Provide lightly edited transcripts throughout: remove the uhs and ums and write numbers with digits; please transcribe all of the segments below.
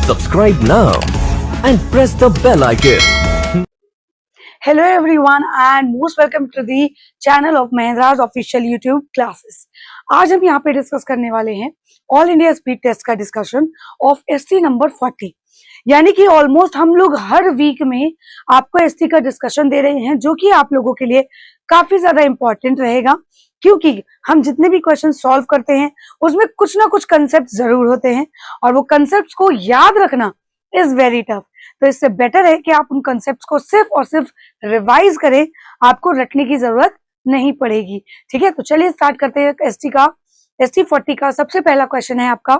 Subscribe now and press the bell icon. Hello everyone and most welcome to the channel of Mahendra's official YouTube classes. आज हम यहाँ पे discuss करने वाले हैं ऑल इंडिया स्पीड टेस्ट का discussion of ST number 40। यानी कि ऑलमोस्ट हम लोग हर वीक में आपको एसटी का डिस्कशन दे रहे हैं, जो कि आप लोगों के लिए काफी ज्यादा इंपॉर्टेंट रहेगा, क्योंकि हम जितने भी क्वेश्चन सॉल्व करते हैं उसमें कुछ ना कुछ कंसेप्ट जरूर होते हैं और वो कंसेप्ट को याद रखना इज वेरी टफ। तो इससे बेटर है कि आप उन कंसेप्ट को सिर्फ और सिर्फ रिवाइज करें, आपको रटने की जरूरत नहीं पड़ेगी। ठीक है, तो चलिए स्टार्ट करते हैं एसटी 40 का। सबसे पहला क्वेश्चन है आपका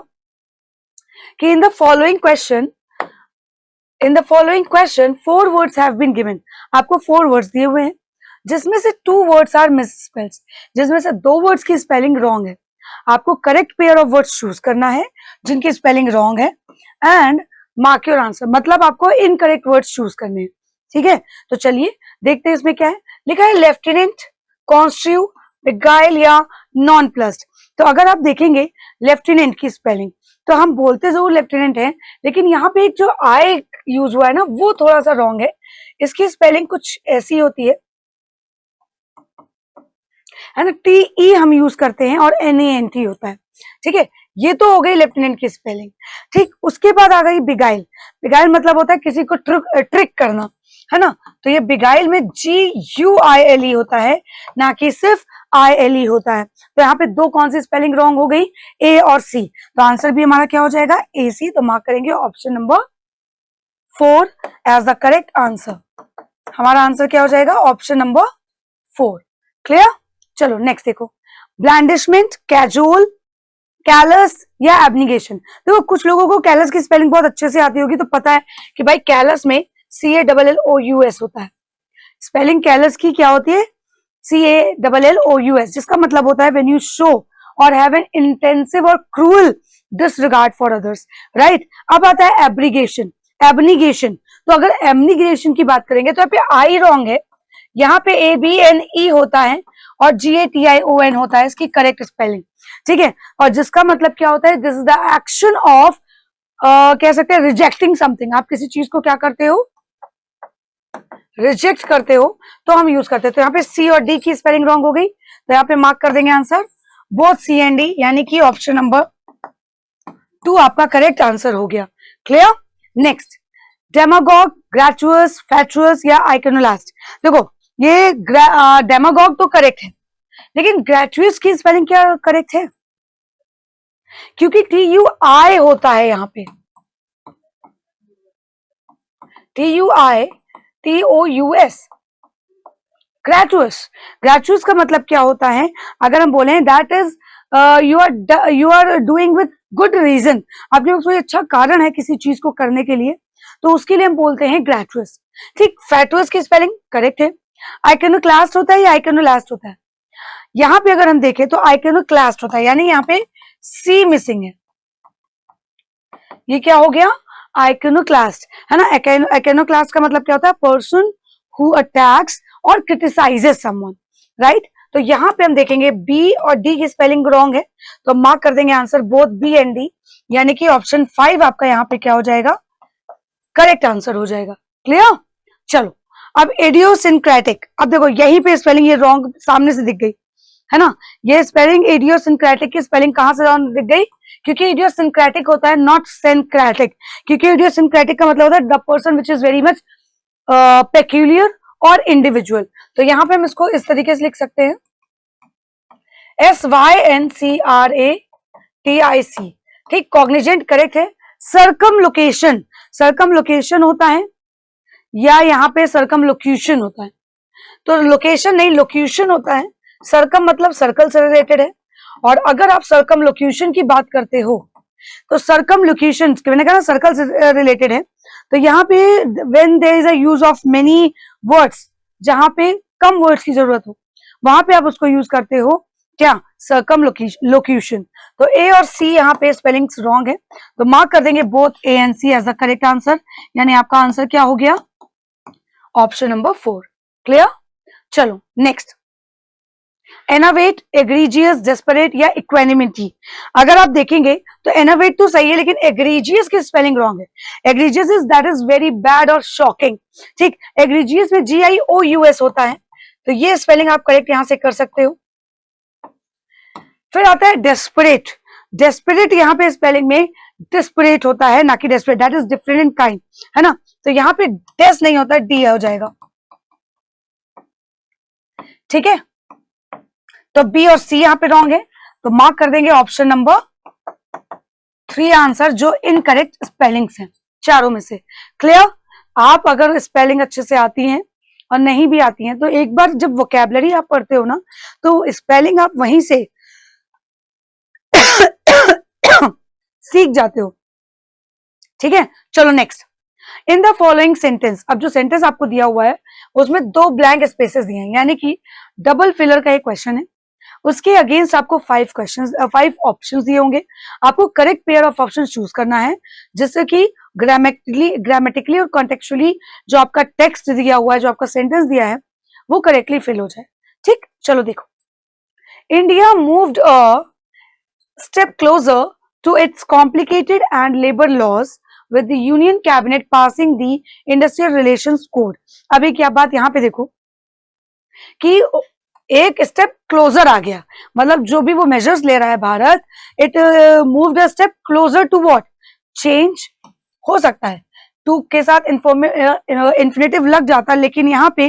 कि in the following question 4 words have been given. आपको 4 वर्ड्स दिए हुए हैं, जिसमें से 2 वर्ड्स आर मिसस्पेल्स, जिसमें से 2 वर्ड्स की स्पेलिंग रॉन्ग है। आपको correct pair of words choose करना है जिनकी स्पेलिंग रॉन्ग है एंड मार्क योर आंसर, मतलब आपको इनकरेक्ट वर्ड्स चूज करने हैं। ठीक है, तो चलिए देखते हैं इसमें क्या है। लिखा है लेफ्टिनेंट, कॉन्स्ट्रू, बिगाइल या नॉन प्लस्ड। तो अगर आप देखेंगे लेफ्टिनेंट की स्पेलिंग, तो हम बोलते जरूर लेफ्टिनेंट है, लेकिन यहाँ पे एक जो आई यूज हुआ है ना, वो थोड़ा सा रॉन्ग है। इसकी स्पेलिंग कुछ ऐसी होती है ना, TE हम यूज करते हैं और NANT होता है। ठीक है, ये तो हो गई लेफ्टिनेंट की स्पेलिंग। ठीक, उसके बाद आ गई बिगाइल। बिगाइल मतलब होता है किसी को ट्रिक करना, है ना। तो ये बिगाइल में GUILE होता है, ना कि सिर्फ ILE होता है। तो यहाँ पे 2 कौन सी स्पेलिंग रॉन्ग हो गई, A और C। तो आंसर भी हमारा क्या हो जाएगा, AC। तो मार्क करेंगे option number 4 as the correct answer. हमारा आंसर क्या हो जाएगा, ऑप्शन नंबर 4। क्लियर। चलो नेक्स्ट देखो, ब्लैंडिशमेंट, कैजुअल, कैलस या एब्निगेशन। देखो कुछ लोगों को कैलस की स्पेलिंग बहुत अच्छे से आती होगी, तो पता है कि भाई कैलस में CALLOUS होता है। स्पेलिंग कैलस की क्या होती है, CALLOUS, जिसका मतलब होता है व्हेन यू शो और हैव एन इंटेंसिव और cruel disregard for others, right. अब आता है एब्रिगेशन, एब्निगेशन। तो अगर एब्निगेशन की बात करेंगे तो यहाँ पे आई रॉन्ग है, यहाँ पे ABNE होता है और GATION होता है इसकी करेक्ट स्पेलिंग। ठीक है, और जिसका मतलब क्या होता है, this is the action of कह सकते हैं रिजेक्टिंग समथिंग। आप किसी चीज को क्या करते हो, रिजेक्ट करते हो, तो हम यूज करते हैं। तो यहाँ पे C और D की स्पेलिंग रॉन्ग हो गई, तो यहाँ पे मार्क कर देंगे answer both C and D, यानी कि ऑप्शन नंबर 2 आपका करेक्ट आंसर हो गया। क्लियर। नेक्स्ट, डेमागॉग, ग्रेचुअस, फैचुअस या आइकोनोलास्ट। देखो ये डेमागॉग तो करेक्ट है, लेकिन ग्रेचुअस की स्पेलिंग क्या करेक्ट है, क्योंकि TUI होता है यहाँ पे, TUITOUS। ग्रेचुअस, ग्रेचुअस का मतलब क्या होता है, अगर हम बोले that is you are doing with good reason, आपके पास कोई अच्छा कारण है किसी चीज को करने के लिए, तो उसके लिए हम बोलते हैं ग्रेचुअस। ठीक, फैचुअस की स्पेलिंग करेक्ट है। आइकोनोक्लास्ट होता है या आइकोनोलास्ट होता है, यहाँ पे अगर हम देखें तो आइकोनोक्लास्ट होता है, यानी यहाँ पे C मिसिंग है। ये क्या हो गया, आइकोनोक्लास्ट, है ना। आइकोनोक्लास्ट का मतलब क्या होता है, पर्सन हु अटैक्स और क्रिटिसाइजेस समवन, राइट। तो यहाँ पे हम देखेंगे B और D की स्पेलिंग रॉन्ग है, तो मार्क कर देंगे answer both B and D, यानी कि ऑप्शन 5 आपका यहाँ पे क्या हो जाएगा, करेक्ट आंसर हो जाएगा। क्लियर। चलो अब इडियोसिंक्रेटिक। अब देखो यहीं पे स्पेलिंग ये रॉन्ग सामने से दिख गई, है ना। ये स्पेलिंग इडियोसिंक्रेटिक की स्पेलिंग कहां से रॉन्ग दिख गई, क्योंकि इडियोसिंक्रेटिक होता है नॉट सिंक्रेटिक, क्योंकि इडियोसिंक्रेटिक का मतलब होता है the person which is very much peculiar और इंडिविजुअल। तो यहाँ पे हम इसको इस तरीके से लिख सकते हैं, SYNCRATIC। ठीक, कॉग्निजेंट करेक्ट है। सर्कमलोकेशन, सर्कमलोकेशन होता है या यहाँ पे सर्कमलोक्यूशन होता है, तो लोकेशन नहीं लोक्यूशन होता है। सर्कम मतलब सर्कल से रिलेटेड है, और अगर आप सर्कमलोक्यूशन की बात करते हो तो सर्कमलोक्यूशन मैंने कहा ना सर्कल से रिलेटेड है, तो यहाँ पे when there is a use of many words, जहां पे कम वर्ड्स की जरूरत हो, वहां पे आप उसको यूज करते हो क्या, सर्कमलोक्यूशन। तो A और C यहाँ पे स्पेलिंग्स रॉन्ग है, तो मार्क कर देंगे both A and C as the correct answer, यानी आपका आंसर क्या हो गया, ऑप्शन नंबर 4। क्लियर। चलो नेक्स्ट, एनोवेट, एग्रीजियस, डेस्परेट या इक्वेनिमिटी। अगर आप देखेंगे तो एनोवेट तो सही है, लेकिन एग्रीजियस की स्पेलिंग रॉन्ग है। Egregious is that is very bad और शॉकिंग। ठीक, एग्रीजियस में GIOUS होता है, तो ये स्पेलिंग आप करेक्ट यहां से कर सकते हो। फिर आता है डेस्परेट। डेस्परेट यहाँ पे स्पेलिंग में डिस्परेट होता है, ना कि desperate, that is different kind, है ना। तो यहाँ पे डेस नहीं होता, डी हो जाएगा। ठीक है, तो बी और सी यहाँ पे रॉन्ग है, तो मार्क कर देंगे ऑप्शन नंबर 3 आंसर, जो इनकरेक्ट स्पेलिंग्स हैं चारों में से। क्लियर? आप अगर स्पेलिंग अच्छे से आती हैं और नहीं भी आती हैं, तो एक बार जब वोकैबुलरी आप पढ़ते हो ना, तो स्पेलिंग आप वहीं से सीख जाते हो। ठीक है, चलो next. In the following sentence, अब जो सेंटेंस आपको दिया हुआ है उसमें 2 ब्लैंक स्पेसेस दिए हैं, यानी कि डबल फिलर का एक क्वेश्चन है, उसके अगेंस्ट आपको 5 ऑप्शंस दिए होंगे। आपको correct pair of option choose करना है, जिससे कि ग्रामेटिकली और कॉन्टेक्चुअली जो आपका टेक्स्ट दिया हुआ है, जो आपका सेंटेंस दिया है, वो करेक्टली फिल हो जाए। ठीक, चलो देखो। India moved a step closer to its complicated and labor laws with the Union Cabinet passing the Industrial Relations Code। अब एक क्या बात यहाँ पे देखो कि एक स्टेप क्लोजर आ गया, मतलब जो भी वो मेजर्स ले रहा है Bharat, it moved a step closer to what, change. हो सकता है टू के साथ इन्फिनेटिव लग जाता, लेकिन यहाँ पे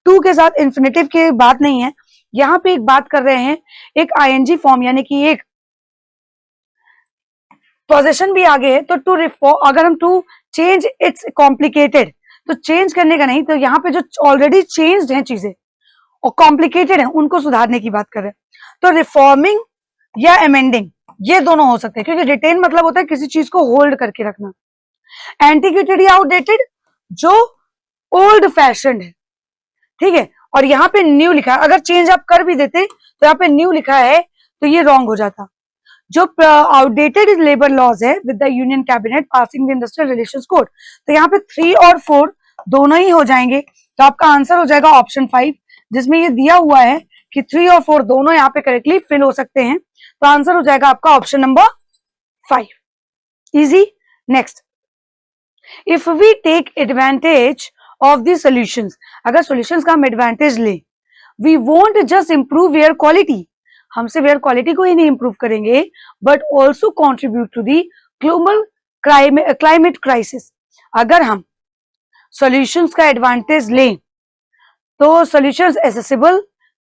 टू के साथ इन्फिनेटिव की बात नहीं है, यहाँ पे एक बात कर रहे हैं एक ING फॉर्म, यानी कि एक पोजीशन भी आगे है। तो टू रिफॉर्म, अगर हम टू चेंज इट्स कॉम्प्लिकेटेड, तो चेंज करने का नहीं, तो यहाँ पे जो ऑलरेडी चेंज्ड हैं चीजें और कॉम्प्लिकेटेड हैं, उनको सुधारने की बात कर रहे हैं। तो रिफॉर्मिंग या अमेंडिंग, ये दोनों हो सकते हैं, क्योंकि रिटेन मतलब होता है किसी चीज को होल्ड करके रखना। एंटीक्वेटेड या आउटडेटेड, जो ओल्ड फैशन है। ठीक है, और यहाँ पे न्यू लिखा है, अगर चेंज आप कर भी देते तो यहाँ पे न्यू लिखा है, तो ये रॉन्ग हो जाता। जो आउटडेटेड लेबर लॉज है with the union cabinet passing the industrial relations code, तो यहाँ पे 3 और 4 दोनों ही हो जाएंगे, तो आपका आंसर हो जाएगा ऑप्शन 5, जिसमें ये दिया हुआ है कि 3 और 4 दोनों यहाँ पे करेक्टली फिल हो सकते हैं, तो आंसर हो जाएगा आपका option number 5। Easy. Next, if we take advantage of the solutions, अगर सॉल्यूशंस का हम एडवांटेज ले, we won't just improve air quality, हम सिर्फ एयर क्वालिटी को ही नहीं इंप्रूव करेंगे, but also contribute to the global climate crisis. अगर हम सॉल्यूशंस का एडवांटेज लें, तो सॉल्यूशंस एक्सेसिबल,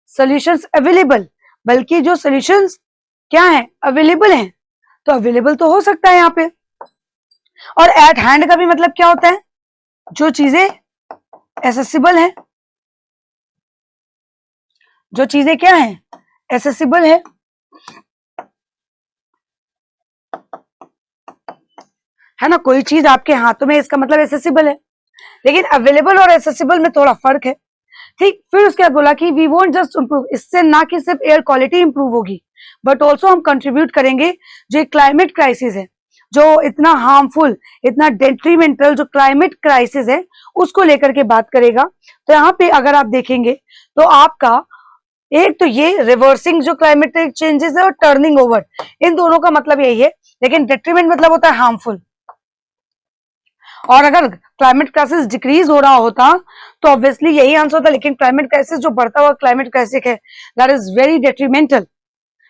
सॉल्यूशंस अवेलेबल, बल्कि जो सॉल्यूशंस क्या है, अवेलेबल हैं, तो अवेलेबल तो हो सकता है यहाँ पे। और एट हैंड का भी मतलब क्या होता है, जो चीजें एक्सेसिबल हैं, जो चीजें क्या हैं, एक्सेसिबल है ना। कोई चीज आपके हाथों में, इसका मतलब एक्सेसिबल है, लेकिन अवेलेबल और एक्सेसिबल में थोड़ा फर्क है। ठीक, फिर उसके बाद बोला कि वी वोंट जस्ट इंप्रूव, इससे ना कि सिर्फ एयर क्वालिटी इंप्रूव होगी, बट ऑल्सो हम कंट्रीब्यूट करेंगे, जो क्लाइमेट क्राइसिस है, जो इतना हार्मफुल, इतना डेट्रीमेंटल जो क्लाइमेट क्राइसिस है, उसको लेकर के बात करेगा। तो यहाँ पे अगर आप देखेंगे तो आपका एक तो ये रिवर्सिंग जो क्लाइमेटिक चेंजेस है और टर्निंग ओवर, इन दोनों का मतलब यही है, लेकिन डेट्रीमेंट मतलब होता है हार्मफुल। और अगर क्लाइमेट क्राइसिस डिक्रीज हो रहा होता तो ऑब्वियसली यही आंसर होता, लेकिन क्लाइमेट क्राइसिस जो बढ़ता हुआ क्लाइमेट क्राइसिस है, दैट इज वेरी डेट्रीमेंटल,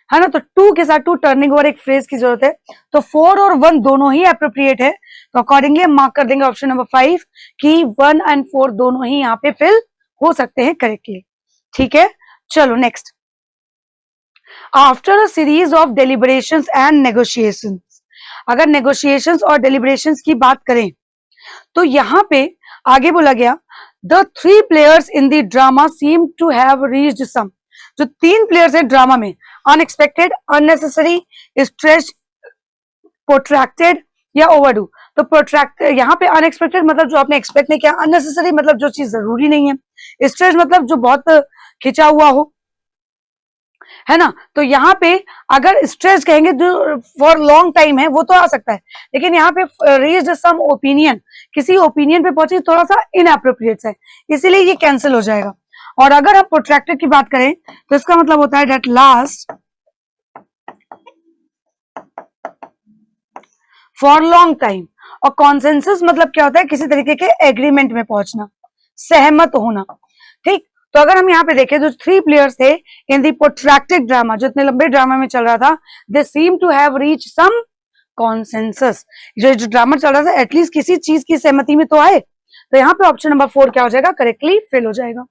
है ना। तो 2 के साथ 2 टर्निंग ओवर एक फ्रेज की जरूरत है, तो 4 और 1 दोनों ही अप्रोप्रिएट है, तो अकॉर्डिंगली हम मार्क कर देंगे ऑप्शन नंबर 5 कि 1 और 4 दोनों ही यहाँ पे फिल हो सकते हैं करेक्टली। ठीक है, चलो next. After a series of deliberations and negotiations, अगर नेगोशिएशंस और डेलिब्रेशंस की बात करें, तो यहाँ पे आगे बोला गया the 3 players in the drama seem to have reached some, जो 3 प्लेयर्स है ड्रामा में, अनएक्सपेक्टेड, अननेसेसरी, स्ट्रेच, प्रोट्रैक्टेड या ओवरडू। तो प्रोट्रैक्टेड, यहाँ पे अनएक्सपेक्टेड मतलब जो आपने एक्सपेक्ट नहीं किया, अननेसेसरी मतलब जो चीज जरूरी नहीं है, स्ट्रेच मतलब जो बहुत खिंचा हुआ हो, है ना। तो यहाँ पे अगर स्ट्रेच कहेंगे जो फॉर लॉन्ग टाइम है, वो तो आ सकता है, लेकिन यहाँ पे रीच्ड सम ओपिनियन, किसी ओपिनियन पे पहुंची, थोड़ा सा इनएप्रोप्रिएट है, इसीलिए ये कैंसिल हो जाएगा। और अगर हम प्रोट्रैक्टेड की बात करें तो इसका मतलब होता है that last for long time. और कॉन्सेंसस मतलब क्या होता है, किसी तरीके के एग्रीमेंट में पहुंचना, सहमत होना। ठीक, तो अगर हम यहाँ पे देखें जो 3 प्लेयर्स थे इन दी प्रोट्रैक्टेड ड्रामा, जो इतने लंबे ड्रामा में चल रहा था, they seem to have reach some consensus. जो ड्रामा चल रहा था एटलीस्ट किसी चीज की सहमति में तो आए। तो यहाँ पे ऑप्शन नंबर 4 क्या हो जाएगा, करेक्टली फिल हो जाएगा।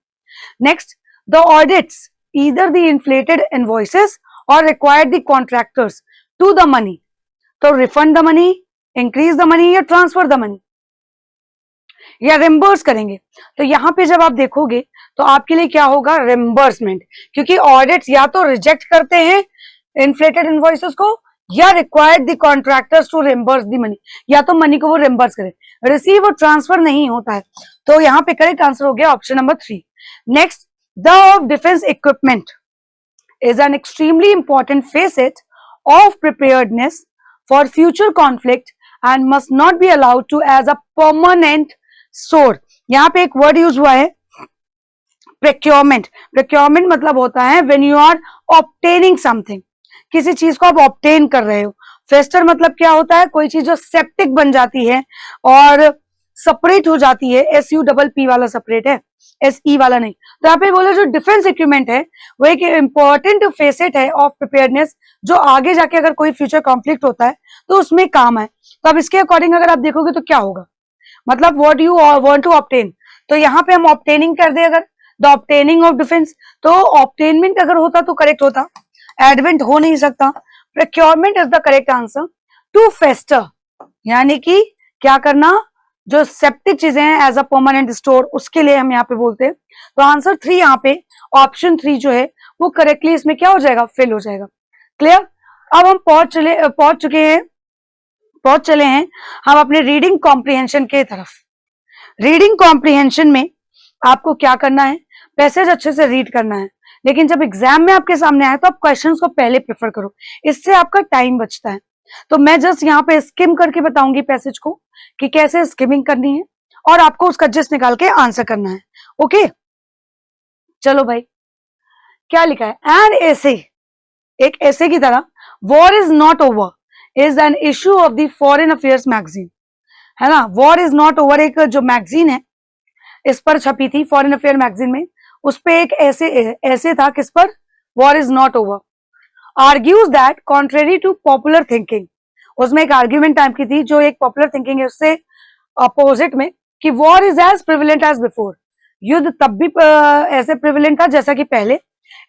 Next, the audits either the inflated invoices और required the contractors to the money. तो refund the money, increase the money या ट्रांसफर द मनी या रिम्बर्स करेंगे। तो यहाँ पे जब आप देखोगे तो आपके लिए क्या होगा, रिम्बर्समेंट, क्योंकि ऑडिट्स या तो रिजेक्ट करते हैं इन्फ्लेटेड इनवॉइसेस को या required the contractors to reimburse the money, या तो मनी को वो रिम्बर्स करे, रिसीव और ट्रांसफर नहीं होता है। तो यहाँ पे करेक्ट आंसर हो गया option number 3। Next, the defence equipment is an extremely important facet of preparedness for future conflict and must not be allowed to as a permanent sword। यहाँ पे एक वर्ड यूज हुआ है procurement। procurement मतलब होता है when you are obtaining something, किसी चीज को आप ऑब्टेन कर रहे हो। फेस्टर मतलब क्या होता है, कोई चीज जो सेप्टिक बन जाती है और सेपरेट हो जाती है, SUPP वाला सेपरेट है, SE वाला नहीं। तो यहाँ पे बोले जो डिफेंस इक्विपमेंट है वो एक इंपॉर्टेंट फेसेट है ऑफ प्रिपेयरनेस, जो आगे जाके अगर कोई फ्यूचर कॉन्फ्लिक्ट होता है तो उसमें काम है। तो अब इसके अकॉर्डिंग अगर आप देखोगे तो क्या होगा, मतलब what you want to obtain, तो यहाँ पे हम ऑब्टेनिंग कर दे अगर, द ऑब्टेनिंग ऑफ डिफेंस, तो ऑब्टेनमेंट अगर होता तो करेक्ट होता, एडवेंट हो नहीं सकता। Procurement is the correct answer. To fester यानी कि क्या करना, जो सेप्टिक चीजें हैं एज अ परमानेंट स्टोर, उसके लिए हम यहाँ पे बोलते हैं। तो आंसर 3 यहाँ पे ऑप्शन 3 जो है वो करेक्टली इसमें क्या हो जाएगा, फिल हो जाएगा। क्लियर। अब हम पहुंच चले हैं हम अपने रीडिंग कॉम्प्रिहेंशन के तरफ। रीडिंग कॉम्प्रिहेंशन में आपको क्या करना है, पैसेज अच्छे से रीड करना है, लेकिन जब एग्जाम में आपके सामने आए तो आप क्वेश्चंस को पहले प्रेफर करो, इससे आपका टाइम बचता है। तो मैं जस्ट यहाँ पे स्किम करके बताऊंगी पैसेज को कि कैसे स्किमिंग करनी है और आपको उसका जिस्ट निकाल के आंसर करना है। ओके, चलो भाई, क्या लिखा है, एन एसे, एक ऐसे की तरह, war is not over is an issue of the foreign affairs magazine, है ना। वॉर इज नॉट ओवर एक जो मैगजीन है इस पर छपी थी, फॉरेन अफेयर मैगजीन में, उस पे एक ऐसे था, किस पर, war is not over. Argues that contrary to popular thinking, उसमें एक आर्ग्यूमेंट टाइप की थी जो एक पॉपुलर थिंकिंग है उससे अपोजिट में, कि war is as prevalent as before, युद्ध तब भी ऐसे प्रिविलेंट था जैसा कि पहले।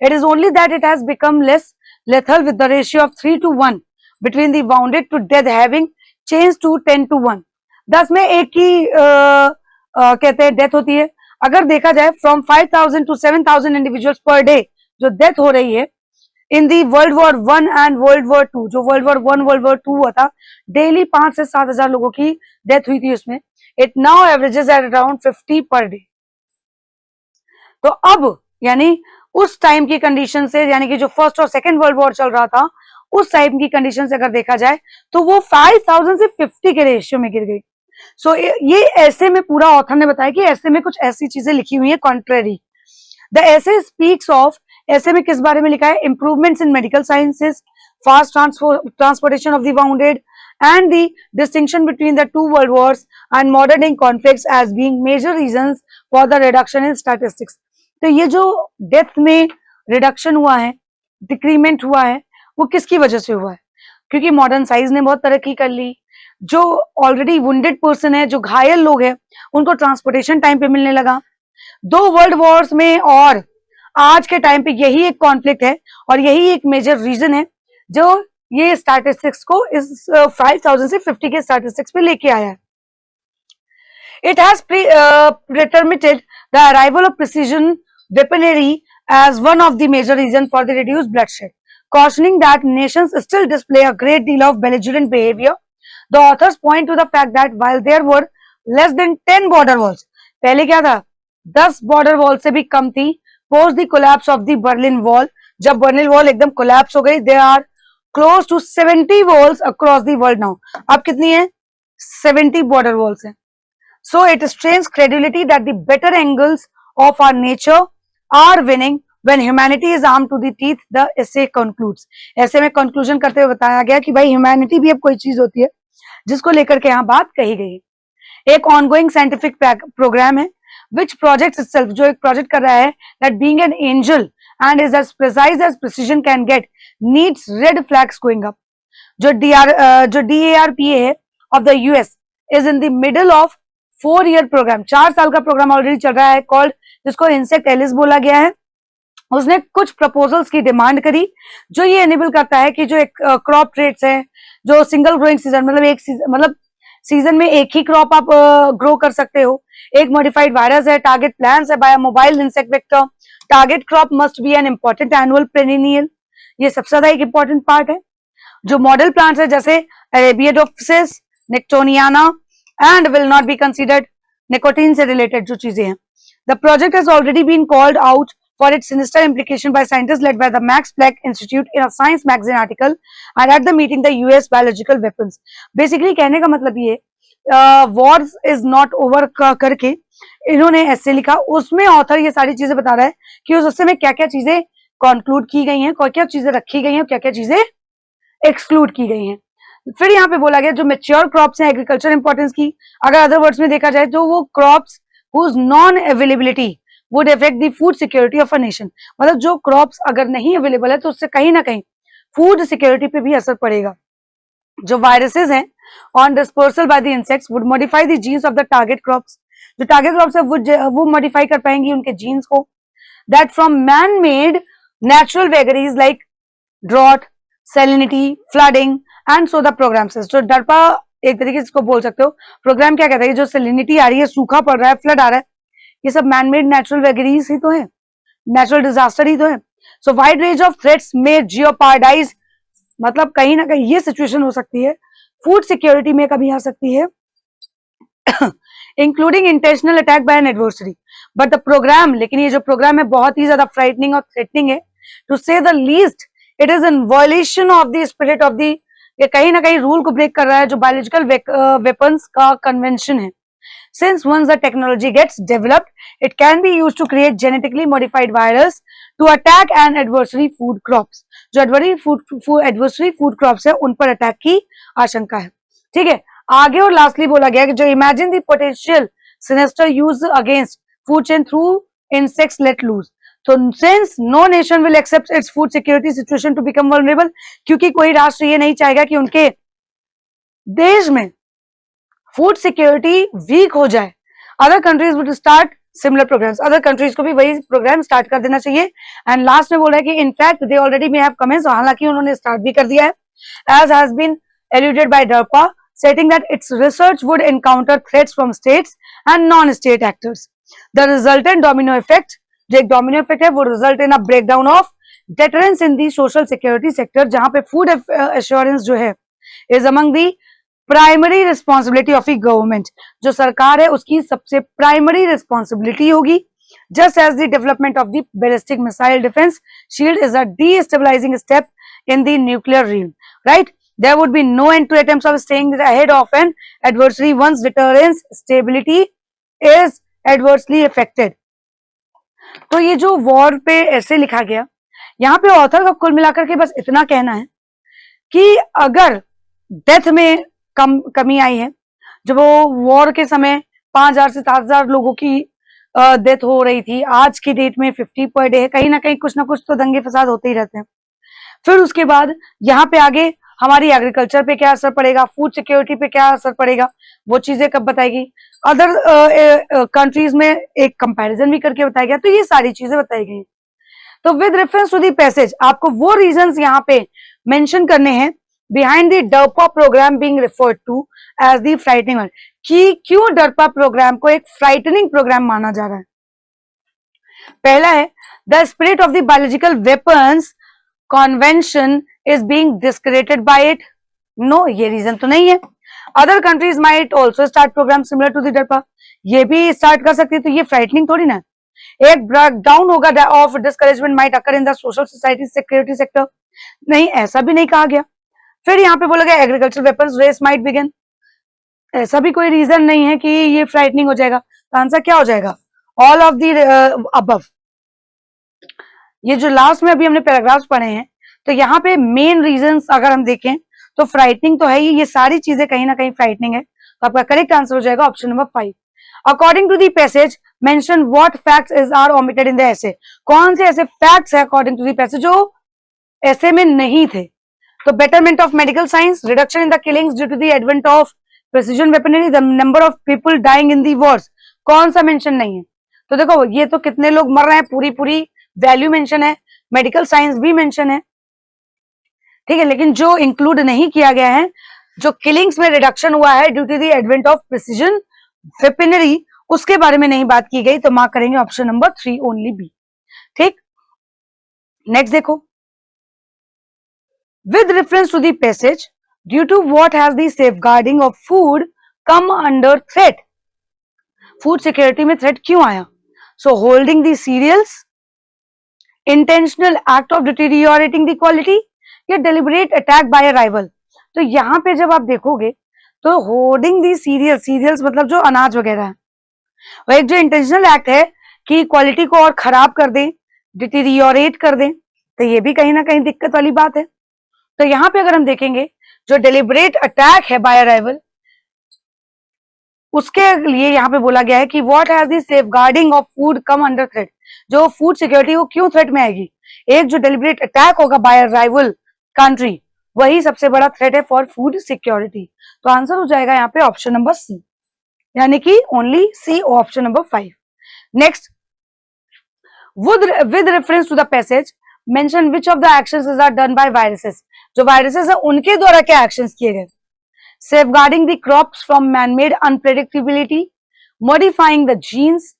It is only that it has become less lethal with the ratio of 3:1 between the wounded to death having change to 10:1। 10 में एक की कहते हैं डेथ होती है। अगर देखा जाए from 5,000 to 7,000 individuals per day जो डेथ हो रही है in the world war 1 and world war 2, जो वर्ल्ड वॉर 1 वर्ल्ड वॉर 2 हुआ था, डेली 5 से 7 हजार लोगों की डेथ हुई थी उसमें। It now averages at around 50 per day. तो अब यानी उस टाइम की कंडीशन से, यानी कि जो फर्स्ट और सेकंड वर्ल्ड वॉर चल रहा था उस टाइम की कंडीशन से अगर देखा जाए तो वो 5,000 से 50 के रेशियो में गिर गई। सो ये ऐसे में पूरा ऑथर ने बताया कि ऐसे में कुछ ऐसी चीजें लिखी हुई है कॉन्ट्रेरी। द ऐसे स्पीक्स ऑफ, ऐसे में किस बारे में लिखा है, improvements in medical sciences, fast transportation of the bounded and the distinction between the two world wars and modern day conflicts as being major reasons for the reduction in statistics। तो ये जो डेथ में reduction हुआ है, decrement हुआ है, वो किसकी वजह से हुआ है, क्योंकि मॉडर्न साइंस ने बहुत तरक्की कर ली, जो ऑलरेडी वुंडेड पर्सन है, जो घायल लोग हैं, उनको ट्रांसपोर्टेशन टाइम पे मिलने लगा। 2 वर्ल्ड वॉर्स में और आज के टाइम पे यही एक कॉन्फ्लिक्ट है और यही एक मेजर रीजन है जो ये स्टैटिस्टिक्स को इस 5,000 से 50 के स्टैटिस्टिक्स पे लेके आया है। It has determined the arrival of precision weaponry as one of the major reasons for the reduced bloodshed, cautioning that nations still display a great deal of belligerent behavior. The authors point to the fact that while there were less than 10 border walls, पहले क्या था, 10 border wall से भी कम थी, post the collapse of the Berlin Wall, जब Berlin wall एकदम collapse हो गई, there are close to 70 walls across the world now। अब कितनी है, 70 border walls है। So it strains credibility that the better angles of our nature are winning when humanity is armed to the teeth, the essay concludes. ऐसे में conclusion करते हुए बताया गया कि भाई ह्यूमैनिटी भी अब कोई चीज होती है जिसको लेकर के यहाँ बात कही गई है। एक ऑनगोइंग साइंटिफिक प्रोग्राम है which projects itself, जो एक प्रोजेक्ट कर रहा है, that being an angel and is as precise as precision can get, needs red flags going up. जो DARPA है of the US is in the middle of 4-year program, 4 साल का programme already चल रहा है, called, जिसको insect Alice बोला गया है। उसने कुछ प्रपोजल्स की डिमांड करी जो ये एनेबल करता है कि जो एक क्रॉप ट्रेड्स है, जो सिंगल ग्रोइंग सीजन, मतलब एक मतलब सीजन में एक ही क्रॉप आप ग्रो कर सकते हो, एक मॉडिफाइड वायरस है, टारगेट प्लान्स है by mobile insect vector, target crop must be an important annual perennial, ये सबसे ज्यादा एक इंपॉर्टेंट पार्ट है। जो मॉडल प्लांट्स है जैसे Arabidopsis, Nicotiana and will not be considered, nicotine से रिलेटेड जो चीजें हैं। The project has already been called out for its sinister implication by scientists led by the Max Planck Institute in a Science magazine article and at the meeting the US biological weapons. Basically कहने का मतलब ये wars is not over करके इन्होंने ऐसे लिखा, उसमें author ये सारी चीजें बता रहा है कि उस हिस्से में क्या क्या चीजें कंक्लूड की गई हैं, क्या क्या चीजें रखी गई हैं, क्या क्या चीजें एक्सक्लूड की गई हैं। फिर यहाँ पे बोला गया जो मेच्योर क्रॉप्स हैं एग्रीकल्चर इंपॉर्टेंस की, अगर अदर वर्ड्स में देखा जाए तो वो crops whose non availability would affect the food security of a nation, मतलब जो क्रॉप्स अगर नहीं अवेलेबल है तो उससे कहीं ना कहीं फूड सिक्योरिटी पे भी असर पड़ेगा। जो वायरसेस हैं on dispersal by the insects would modify the genes of the target crops, जो टारगेट क्रॉप्स है वो मॉडिफाई कर पाएंगी उनके जीन्स को, that from man made natural vagaries like drought, salinity, flooding and so the programs. जो DARPA एक तरीके से इसको बोल सकते हो, प्रोग्राम क्या कहता है, जो सैलिनिटी आ रही है, सूखा पड़ रहा है, फ्लड आ रहा है, ये सब मैनमेड नेचुरल वेगरीज ही तो है, नेचुरल डिजास्टर ही तो है। सो वाइड रेंज ऑफ थ्रेट्स में जियोपार्डाइज, मतलब कहीं ना कहीं ये सिचुएशन हो सकती है, फूड सिक्योरिटी में कभी आ सकती है, including intentional attack by an adversary. But the program, लेकिन ये जो प्रोग्राम है बहुत ही ज्यादा फ्राइटनिंग और थ्रेटनिंग है, टू से the least it is in violation of the spirit of the, ये कहीं ना कहीं रूल को ब्रेक कर रहा है जो बायोलॉजिकल वेपन्स का कन्वेंशन है। Since once the technology gets developed, it can be used to create genetically modified virus to attack an adversary food crops. जो adversary food crops है उन पर अटैक की आशंका है। ठीक है, आगे और लास्टली बोला गया कि जो imagine the potential sinister use against food chain through insects let loose. So since no nation will accept its food security situation to become vulnerable, क्योंकि कोई राष्ट्र ये नहीं चाहेगा कि उनके देश में फूड सिक्योरिटी वीक हो जाए, other countries would start similar programs, other countries को भी वही प्रोग्राम स्टार्ट कर देना चाहिए। एंड लास्ट में बोल रहा है कि in fact they already may have commence, हालांकि उन्होंने स्टार्ट भी कर दिया है, as has been alluded by DARPA, stating that its research would encounter threats from states and non-state actors. The resultant domino effect, जो एक domino effect है, वो result in a breakdown of deterrence in the social security sector, जहां पे food assurance जो है is among the primary responsibility of the government, जो सरकार है उसकी सबसे प्राइमरी रिस्पॉन्सिबिलिटी होगी। Just as the development of the ballistic missile defence shield is a destabilising step in the nuclear realm, right? There would be no end to attempts of staying ahead of an adversary once deterrence stability is adversely affected. तो ये जो war पे ऐसे लिखा गया, यहाँ पे author का कुल मिलाकर के बस इतना कहना है कि अगर डेथ में कमी आई है, जब वो वॉर के समय 5,000 से 7,000 लोगों की डेथ हो रही थी, आज की डेट में 50 पर डे है, कहीं ना कहीं कुछ ना कुछ तो दंगे फसाद होते ही रहते हैं। फिर उसके बाद यहाँ पे आगे हमारी एग्रीकल्चर पे क्या असर पड़ेगा, फूड सिक्योरिटी पे क्या असर पड़ेगा, वो चीजें कब बताएगी, अदर कंट्रीज में एक कंपैरिजन भी करके बताया गया, तो ये सारी चीजें बताई गई। तो with reference to the passage आपको वो रीजंस यहाँ पे मेंशन करने हैं behind the DARPA program being referred to as the frightening one, कि क्यों DARPA प्रोग्राम को एक फ्राइटनिंग प्रोग्राम माना जा रहा है। पहला है the spirit of the biological weapons convention is being discredited by it. No, ये रीजन तो नहीं है। Other countries might also start programs similar to the DARPA, ये भी स्टार्ट कर सकती है, तो ये फ्राइटनिंग थोड़ी ना। एक ब्रेकडाउन होगा of discouragement might occur in the social society security sector, नहीं ऐसा भी नहीं कहा गया। फिर यहाँ पे बोला गया agriculture weapons race might begin, ऐसा भी कोई रीजन नहीं है कि ये फ्राइटनिंग हो जाएगा। तो आंसर क्या हो जाएगा, ऑल ऑफ द अबव। ये जो लास्ट में अभी हमने पैराग्राफ्स पढ़े हैं, तो यहाँ पे मेन रीजंस अगर हम देखें तो फ्राइटनिंग तो है ही, ये सारी चीजें कहीं ना कहीं फ्राइटनिंग है। तो आपका करेक्ट आंसर हो जाएगा option number 5। According to the passage mention what facts is are omitted in the essay. कौन से ऐसे फैक्ट्स है अकॉर्डिंग टू दी पैसेज जो ऐसे में नहीं थे? तो betterment of medical science, reduction in the killings due to the advent of precision weaponry, the number of people dying in the wars, कौन सा मेंशन नहीं है? तो देखो ये तो कितने लोग मर रहे हैं, पूरी पूरी वैल्यू मेंशन है, मेडिकल साइंस भी मेंशन है, ठीक है, लेकिन जो इंक्लूड नहीं किया गया है, जो किलिंग्स में रिडक्शन हुआ है due to the advent of precision weaponry, उसके बारे में नहीं बात की गई, तो मार्क करेंगे ऑप्शन नंबर 3 ओनली बी। ठीक, नेक्स्ट देखो, with reference to the passage due to what has the safeguarding of food come under threat, food security में थ्रेट क्यों आया? So holding the cereals, intentional act of deteriorating the quality, या deliberate attack by rival. तो यहाँ पे जब आप देखोगे तो होल्डिंग दी सीरियल, सीरियल्स मतलब जो अनाज वगैरह है, और एक जो इंटेंशनल एक्ट है कि क्वालिटी को और खराब कर दे, डिटीरियोरेट कर दे, तो ये भी कहीं ना कहीं दिक्कत वाली बात है। तो यहाँ पे अगर हम देखेंगे जो डेलिबरेट अटैक है बाय राइवल, उसके लिए यहाँ पे बोला गया है कि what has the safeguarding of food come under threat, जो फूड सिक्योरिटी वो क्यों थ्रेट में आएगी? एक जो डेलिबरेट अटैक होगा बाय राइवल कंट्री, वही सबसे बड़ा थ्रेट है फॉर फूड सिक्योरिटी। तो आंसर हो जाएगा यहाँ पे ऑप्शन नंबर सी, यानी कि only C, option number 5। Next, with reference to the passage mention which of the actions are done by viruses, जो वायरसेस है उनके द्वारा क्या एक्शंस किए गए? Safeguarding the crops from manmade unpredictability, modifying the genes,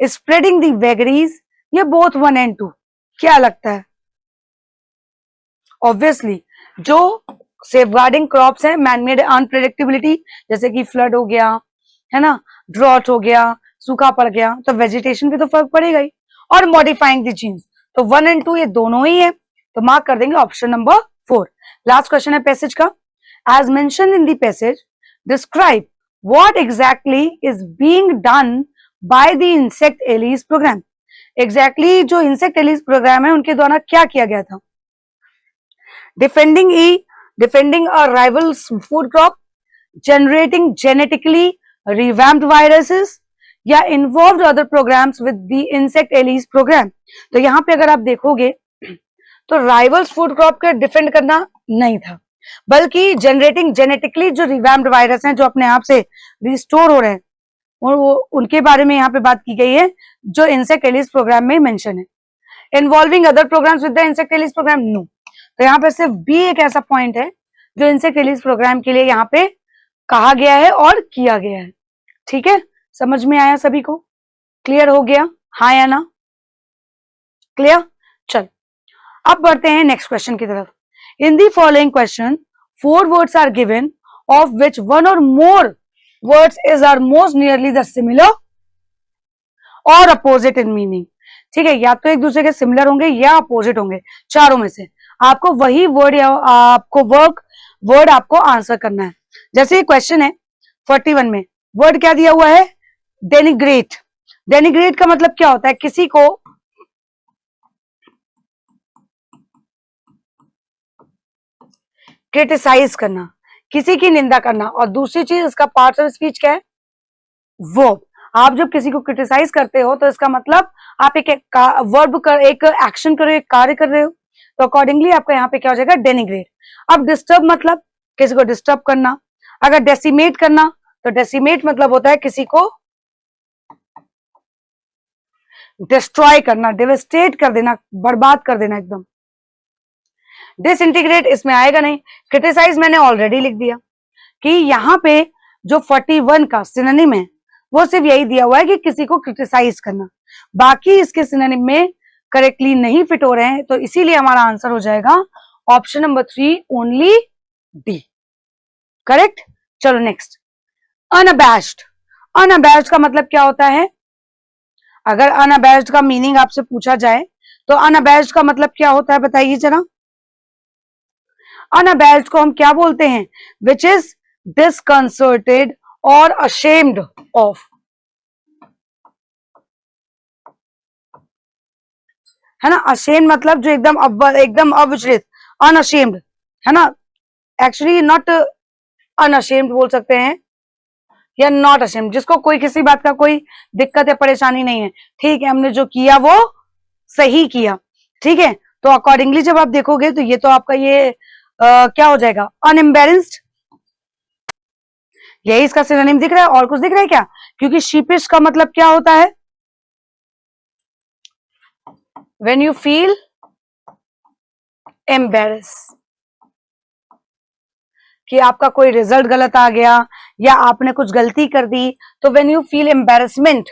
spreading the vagaries, या both 1 and 2? क्या लगता है? ऑब्वियसली जो सेफगार्डिंग क्रॉप्स है, मैनमेड अनप्रेडिक्टेबिलिटी, जैसे कि फ्लड हो गया है ना, ड्रॉट हो गया, सूखा पड़ गया, तो वेजिटेशन पे तो फर्क पड़ेगा ही, और मॉडिफाइंग द जीन्स, तो 1 and 2 ये दोनों ही है, तो मार्क कर देंगे ऑप्शन नंबर 4। लास्ट क्वेश्चन है पैसेज का, as mentioned in the passage describe what exactly is being done by the insect allies program. Exactly जो इंसेक्ट एलीज प्रोग्राम है उनके द्वारा क्या किया गया था? defending a rival's food crop, generating genetically revamped viruses, या involved other programs with the insect allies program। तो यहाँ पे अगर आप देखोगे तो राइवल्स फूड क्रॉप के डिफेंड करना नहीं था, बल्कि जनरेटिंग जेनेटिकली जो रिवैम्प्ड वायरस हैं जो अपने आप से रिस्टोर हो रहे हैं, वो उनके बारे में यहाँ पे बात की गई है, जो इंसेक्ट एलीज प्रोग्राम में मेंशन है। Involving other programs with the insect allies program, no. तो यहाँ पे सिर्फ बी एक ऐसा पॉइंट है जो इंसेक्ट एलीज प्रोग्राम के लिए यहाँ पे कहा गया है और किया गया है। ठीक है, समझ में आया सभी को? क्लियर हो गया, हाँ या ना? क्लियर? चल अब बढ़ते हैं नेक्स्ट क्वेश्चन की तरफ। In the following question 4 words are given of which 1 or more words is are most nearly the similar और अपोजिट इन मीनिंग। ठीक है, या तो एक दूसरे के सिमिलर होंगे या अपोजिट होंगे, चारों में से आपको वही वर्ड या आपको वर्ड आपको आंसर करना है। जैसे ये क्वेश्चन है 41 में, वर्ड क्या दिया हुआ है? डेनिग्रेट। डेनिग्रेट का मतलब क्या होता है? किसी को क्रिटिसाइज करना, किसी की निंदा करना, और दूसरी चीज इसका पार्ट ऑफ स्पीच क्या है? वर्ब। आप जब किसी को क्रिटिसाइज करते हो तो इसका मतलब आप एक वर्ब कर, एक एक्शन कर रहे हो, एक कार्य कर रहे हो, तो अकॉर्डिंगली आपका यहाँ पे क्या हो जाएगा? डेनिग्रेट। अब डिस्टर्ब मतलब किसी को डिस्टर्ब करना। अगर डेसिमेट करना, तो डेसिमेट मतलब होता है किसी को डिस्ट्रॉय करना, डेवेस्टेट कर देना, बर्बाद कर देना एकदम। डिसइंटीग्रेट इसमें आएगा नहीं। क्रिटिसाइज मैंने ऑलरेडी लिख दिया कि यहाँ पे जो 41 का सिनोनिम है वो सिर्फ यही दिया हुआ है कि किसी को क्रिटिसाइज करना, बाकी इसके सिनोनिम में करेक्टली नहीं फिट हो रहे हैं, तो इसीलिए हमारा आंसर हो जाएगा option number 3 only D. Correct? चलो नेक्स्ट, अनअबैश्ड। अनअबैश्ड का मतलब क्या होता है? अगर अनअबैश्ड का मीनिंग आपसे पूछा जाए तो अनअबैश्ड का मतलब क्या होता है, बताइए जरा। अनअबैश्ड को हम क्या बोलते हैं? विच इज डिसकंसर्टेड और अशेम्ड ऑफ, है ना। अशेम्ड मतलब जो एकदम अविचलित, अनअशेम्ड, है ना। एक्चुअली नॉट अनअशेम्ड बोल सकते हैं या नॉट अशेम्ड, जिसको कोई किसी बात का कोई दिक्कत या परेशानी नहीं है, ठीक है, हमने जो किया वो सही किया, ठीक है। तो अकॉर्डिंगली जब आप देखोगे तो ये तो आपका ये क्या हो जाएगा, अनएम्बेरेस्ड। यही इसका सिनोनिम दिख रहा है, और कुछ दिख रहा है क्या? क्योंकि शीपिश का मतलब क्या होता है, व्हेन यू फील एम्बेरस, कि आपका कोई रिजल्ट गलत आ गया या आपने कुछ गलती कर दी, तो व्हेन यू फील एम्बेरसमेंट,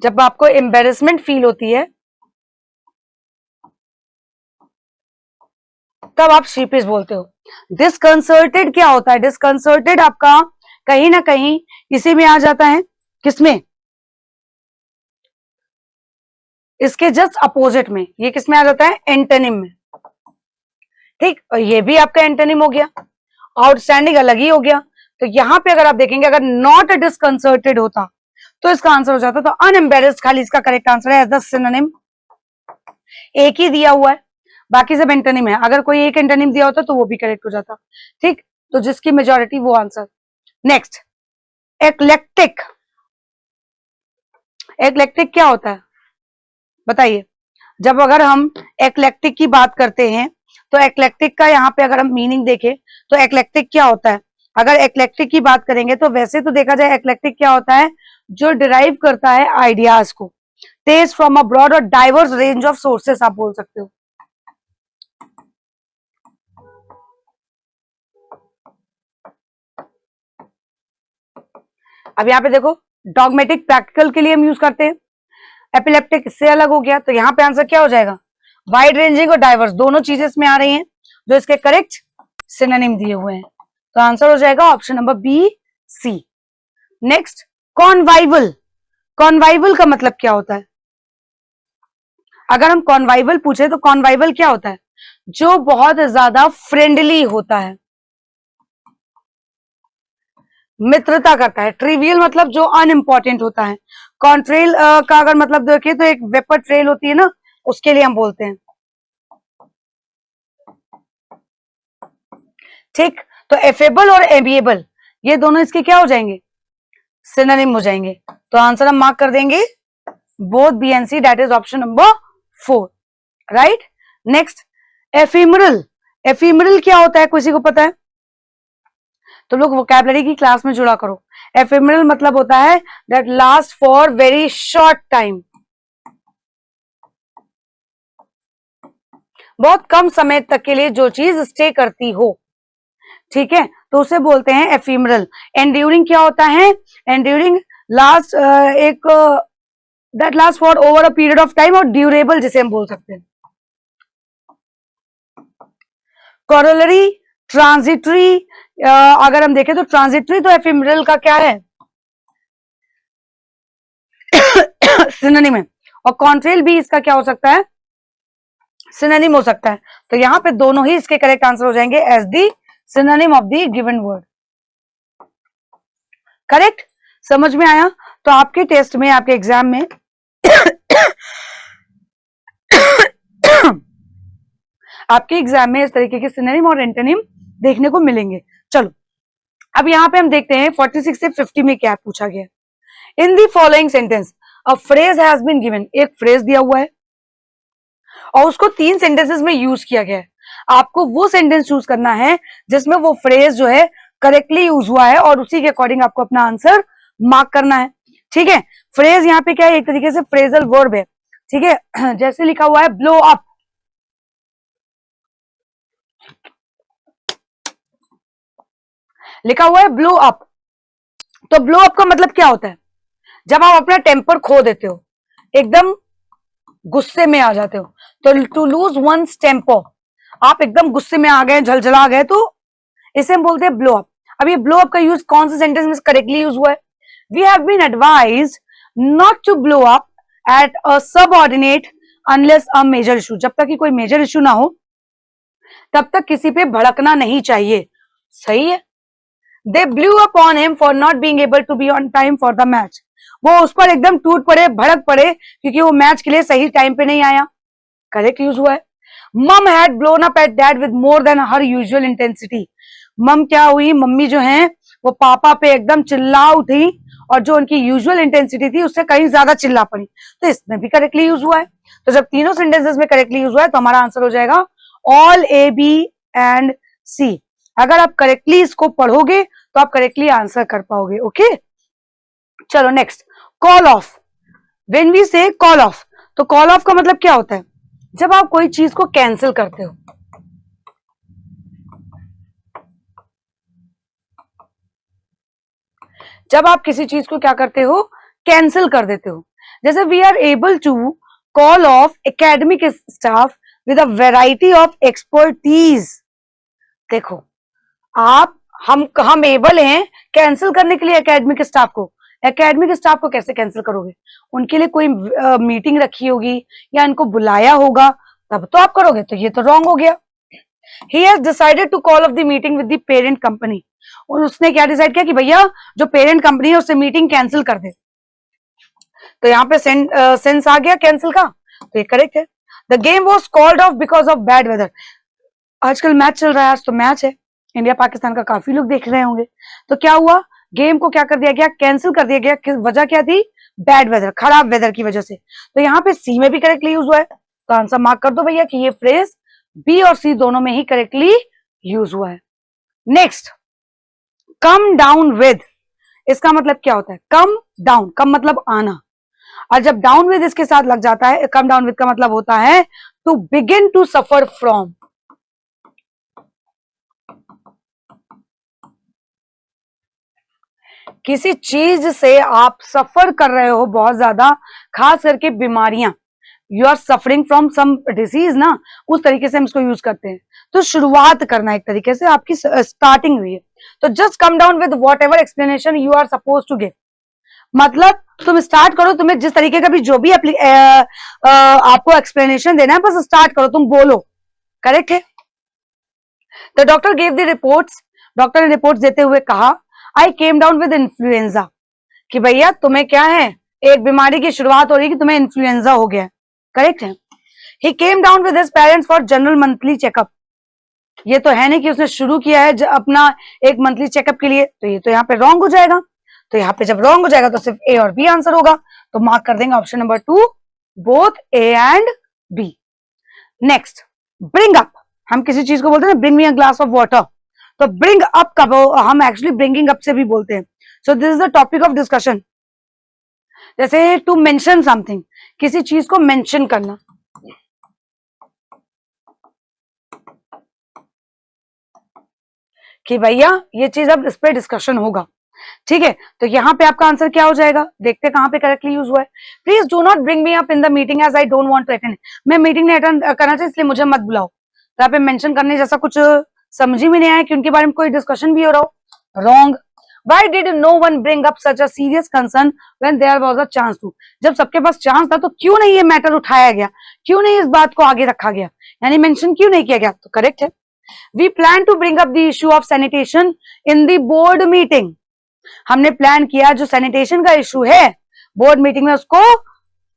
जब आपको एम्बेरसमेंट फील होती है तब आप शीपिश बोलते हो। डिस्कंसर्टेड क्या होता है? डिस्कंसर्टेड आपका कहीं ना कहीं इसी में आ जाता है, किसमें, इसके जस्ट अपोजिट में, ये किसमें आ जाता है, एंटोनिम में, ठीक। और ये भी आपका एंटोनिम हो गया, आउटस्टैंडिंग अलग ही हो गया। तो यहां पे अगर आप देखेंगे, अगर नॉट डिस्कंसर्टेड होता तो इसका आंसर हो जाता, तो अनएम्बेरेस्ड खाली इसका करेक्ट आंसर है एज द सिनोनिम। एक ही दिया हुआ है, बाकी सब एंटोनिम है, अगर कोई एक एंटोनिम दिया होता तो वो भी करेक्ट हो जाता, ठीक। तो जिसकी मेजॉरिटी वो आंसर। Next, eclectic. एक्लेक्टिक क्या होता है बताइए? जब अगर हम एक्लेक्टिक की बात करते हैं तो एक्लेक्टिक का यहाँ पे अगर हम मीनिंग देखें तो एक्लेक्टिक क्या होता है, अगर एक्लेक्टिक की बात करेंगे तो वैसे तो देखा जाए एक्लेक्टिक क्या होता है, जो डिराइव करता है आइडियाज को, टेस्ट फ्रॉम अ ब्रॉड और डाइवर्स रेंज ऑफ सोर्सेस, आप बोल सकते हो। अब यहाँ पे देखो, डॉगमेटिक प्रैक्टिकल के लिए हम यूज करते हैं, एपिलेप्टिक इससे अलग हो गया, तो यहाँ पे आंसर क्या हो जाएगा, वाइड रेंजिंग और डाइवर्स, दोनों चीजें इसमें आ रही हैं जो इसके करेक्ट सिनोनिम दिए हुए हैं। तो आंसर हो जाएगा ऑप्शन नंबर बी, सी। नेक्स्ट, कॉन्वाइवल। कॉन्वाइवल का मतलब क्या होता है? अगर हम कॉन्वाइवल पूछे तो कॉन्वाइवल क्या होता है, जो बहुत ज्यादा फ्रेंडली होता है, मित्रता करता है। ट्रिवियल मतलब जो अनइम्पॉर्टेंट होता है। कॉन्ट्रेल का अगर मतलब देखें तो एक वेपर ट्रेल होती है ना, उसके लिए हम बोलते हैं, ठीक। तो एफेबल और एमिएबल ये दोनों इसके क्या हो जाएंगे, सिनोनिम हो जाएंगे। तो आंसर हम मार्क कर देंगे both B and C, that is option number 4, right. Next, ephemeral. Ephemeral क्या होता है, किसी को पता है? तो लोग वोकैबुलरी की क्लास में जुड़ा करो। एफिमरल मतलब होता है that last for very short time, बहुत कम समय तक के लिए जो चीज स्टे करती हो, ठीक है, तो उसे बोलते हैं एफिमरल। एंड्यूरिंग क्या होता है? एंड्यूरिंग लास्ट एक that last for over a period of time, और ड्यूरेबल जिसे हम बोल सकते हैं। कॉरोलरी, ट्रांजिटरी, अगर हम देखें तो ट्रांजिटरी तो एफिमरल का क्या है, सिनोनिम है, और कॉन्ट्रेल भी इसका क्या हो सकता है, सिनोनिम हो सकता है। तो यहां पे दोनों ही इसके करेक्ट आंसर हो जाएंगे as the synonym of the given word, correct. समझ में आया? तो आपके टेस्ट में, आपके एग्जाम में आपके एग्जाम में इस तरीके के सिनोनिम और एंटोनिम देखने को मिलेंगे। चलो अब यहां पे हम देखते हैं 46 से 50 में क्या पूछा गया। In the following sentence a phrase has been given, एक फ्रेज दिया हुआ है और उसको 3 सेंटेंसेस में यूज किया गया है। आपको वो सेंटेंस चूज करना है जिसमें वो फ्रेज जो है करेक्टली यूज हुआ है और उसी के अकॉर्डिंग आपको अपना आंसर मार्क करना है, ठीक है। फ्रेज यहाँ पे क्या है, एक तरीके से फ्रेजल वर्ब है, ठीक है। जैसे लिखा हुआ है ब्लो अप, लिखा हुआ है ब्लो अप, तो ब्लो अप का मतलब क्या होता है, जब आप अपना टेम्पर खो देते हो, एकदम गुस्से में आ जाते हो, तो टू लूज वंस टेम्पर, आप एकदम गुस्से में आ गए, झलझला गए, तो इसे हम बोलते हैं ब्लो अप। अब ये ब्लो अप का यूज कौन से सेंटेंस में करेक्टली यूज हुआ है, we have been advised not to blow up at a subordinate unless a major issue, जब तक कि कोई मेजर इशू ना हो तब तक किसी पे भड़कना नहीं चाहिए, सही है। They blew up on him for not being able to be on time for the match. वो उस पर एकदम टूट पड़े, भड़क पड़े, क्योंकि वो मैच के लिए सही टाइम पे नहीं आया। करेक्ट यूज हुआ है। मम had blown up at dad with more than her usual intensity. मम क्या हुई, मम्मी जो है वो पापा पे एकदम चिल्ला उठी और जो उनकी यूजुअल इंटेंसिटी थी उससे कहीं ज्यादा चिल्ला पड़ी। तो इसमें भी करेक्टली यूज हुआ है। तो जब तीनों सेंटेंसेस में करेक्टली यूज हुआ है तो हमारा आंसर हो जाएगा ऑल ए, बी एंड सी। अगर आप करेक्टली इसको पढ़ोगे तो आप करेक्टली आंसर कर पाओगे। ओके, चलो next, call off. When we say call off, तो कॉल ऑफ का मतलब क्या होता है? जब आप कोई चीज को कैंसिल करते हो। जब आप किसी चीज को क्या करते हो, कैंसिल कर देते हो। जैसे we are able to call off academic staff with a variety of expertise. देखो, हम एबल हैं कैंसिल करने के लिए एकेडमिक स्टाफ को। एकेडमिक स्टाफ को कैसे कैंसिल करोगे? उनके लिए कोई मीटिंग रखी होगी या इनको बुलाया होगा, तब तो आप करोगे। तो ये तो रॉन्ग हो गया। He has decided to call off the meeting with the parent company. और उसने क्या डिसाइड किया कि भैया जो पेरेंट कंपनी है उससे मीटिंग कैंसिल कर दे। तो यहाँ पे सेंस आ गया कैंसिल का, तो ये करेक्ट है। The game was called off because of bad weather. आजकल मैच चल रहा है, आज तो मैच है, इंडिया पाकिस्तान का, काफी लोग देख रहे होंगे। तो क्या हुआ, गेम को क्या कर दिया गया, कैंसिल कर दिया गया। वजह क्या थी? बैड वेदर, खराब वेदर की वजह से। तो यहाँ पे सी में भी करेक्टली यूज हुआ है। तो आंसर मार्क कर दो भैया कि ये फ्रेज बी और सी दोनों में ही करेक्टली यूज हुआ है। Next, come down with. इसका मतलब क्या होता है? कम डाउन, कम मतलब आना, और जब डाउन विद इसके साथ लग जाता है, कम डाउन विद का मतलब होता है to begin to suffer from. किसी चीज से आप सफर कर रहे हो बहुत ज्यादा, खास करके बीमारियां, you are suffering from some disease ना, उस तरीके से हम इसको यूज करते हैं। तो शुरुआत करना, एक तरीके से आपकी स्टार्टिंग हुई है। तो just calm down with whatever explanation you are suppose to give. मतलब तुम स्टार्ट करो, तुम्हें जिस तरीके का भी जो भी आपको एक्सप्लेनेशन देना है, बस स्टार्ट करो, तुम बोलो। करेक्ट है। The doctor gave the reports. Doctor ने रिपोर्ट्स देते हुए कहा, आई केम डाउन विद इन्फ्लुएंजा, कि भैया तुम्हें क्या है, एक बीमारी की शुरुआत हो रही है कि तुम्हें इन्फ्लुएंजा हो गया। करेक्ट है। He came down with his parents for general monthly checkup. ये तो है नहीं कि उसने शुरू किया है अपना एक मंथली चेकअप के लिए, तो ये तो यहाँ पे रॉन्ग हो जाएगा। तो यहाँ पे जब रॉन्ग हो जाएगा तो सिर्फ ए और बी आंसर होगा। तो मार्क कर देंगे option number 2, both A and B. Next, bring up. हम किसी चीज को बोलते हैं bring me a glass of water. तो ब्रिंग अप का हम एक्चुअली ब्रिंगिंग अप से भी बोलते हैं। So this is the topic of discussion. जैसे टू मेंशन समथिंग, किसी चीज को मेंशन करना। कि भैया ये चीज अब इस पे डिस्कशन होगा। ठीक है, तो यहाँ पे आपका आंसर क्या हो जाएगा, देखते हैं कहाँ पे करेक्टली यूज हुआ है। Please do not bring me up in the meeting as I don't want to attend. मैं मीटिंग नहीं अटेंड करना चाहिए इसलिए मुझे मत बुलाओ। तो यहाँ पे मेंशन करने जैसा कुछ समझ ही में नहीं आया कि उनके बारे में कोई डिस्कशन भी हो रहा हो। Wrong. Why did no one bring up such a serious concern when there was a chance to? जब सबके पास चांस था तो क्यों नहीं ये मैटर उठाया गया, क्यों नहीं इस बात को आगे रखा गया, यानी मेंशन क्यों नहीं किया गया? तो करेक्ट है। We plan to bring up the issue of sanitation in the board meeting. हमने प्लान किया जो सैनिटेशन का इशू है बोर्ड मीटिंग में उसको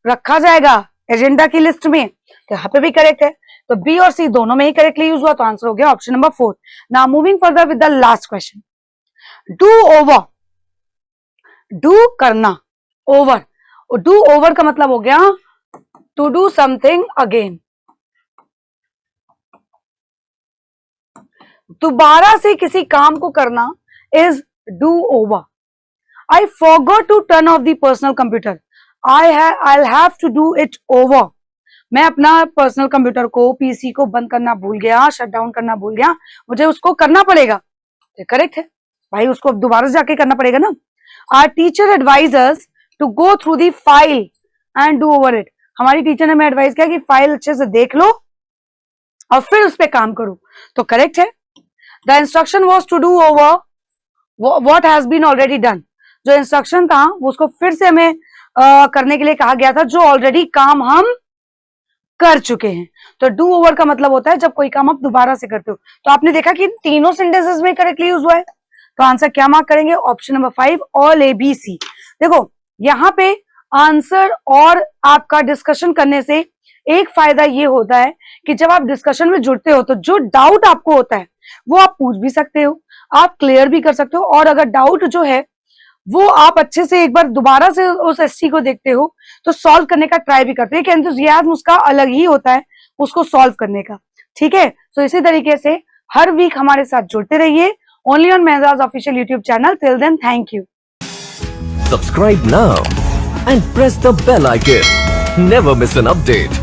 रखा जाएगा एजेंडा की लिस्ट में। तो यहाँ पे भी करेक्ट है। तो बी और सी दोनों में ही करेक्टली यूज हुआ, तो आंसर हो गया option number 4। Now moving further with the last question. Do over, do करना, ओवर, और डू ओवर का मतलब हो गया टू डू समथिंग अगेन, दोबारा से किसी काम को करना is do over. I forgot to turn off the personal computer, I have to do it over. मैं अपना पर्सनल कंप्यूटर को, पीसी को बंद करना भूल गया, शट डाउन करना भूल गया, मुझे उसको करना पड़ेगा। करेक्ट है भाई, उसको दोबारा से जाके करना पड़ेगा ना। Our teacher advisers to go through the file and do over it. हमारी टीचर ने हमें एडवाइस किया कि फाइल अच्छे से देख लो और फिर उस पर काम करो। तो करेक्ट है। The instruction was to do over what has been already done. जो इंस्ट्रक्शन था वो उसको फिर से हमें करने के लिए कहा गया था जो ऑलरेडी काम हम कर चुके हैं। तो डू ओवर का मतलब होता है जब कोई काम आप दोबारा से करते हो। तो आपने देखा कि तीनों सेंटेंसेस में करेक्टली यूज हुआ है। तो आंसर क्या मार्क करेंगे, option number 5, all A B C. देखो यहाँ पे आंसर और आपका डिस्कशन करने से एक फायदा ये होता है कि जब आप डिस्कशन में जुड़ते हो तो जो डाउट आपको होता है वो आप पूछ भी सकते हो, आप क्लियर भी कर सकते हो, और अगर डाउट जो है वो आप अच्छे से एक बार दोबारा से उस एसटी को देखते हो तो सॉल्व करने का ट्राई भी करते हैं कि एंथुसियाज्म उसका अलग ही होता है उसको सॉल्व करने का। ठीक है, तो इसी तरीके से हर वीक हमारे साथ जुड़ते रहिए ओनली ऑन मेहजाज official YouTube channel. Till then, thank you. Subscribe now and press the bell icon. Never miss an update.